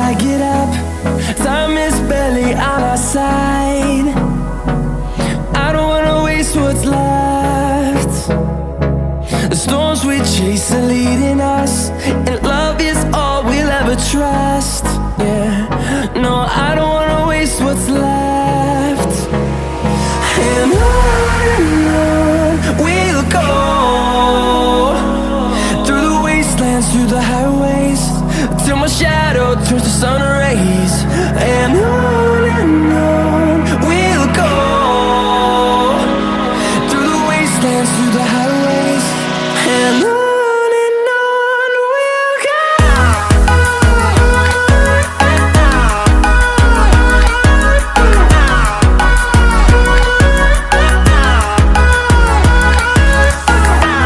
I get up, time is barely on our side. I don't wanna waste what's left. The storms we chase are leading us.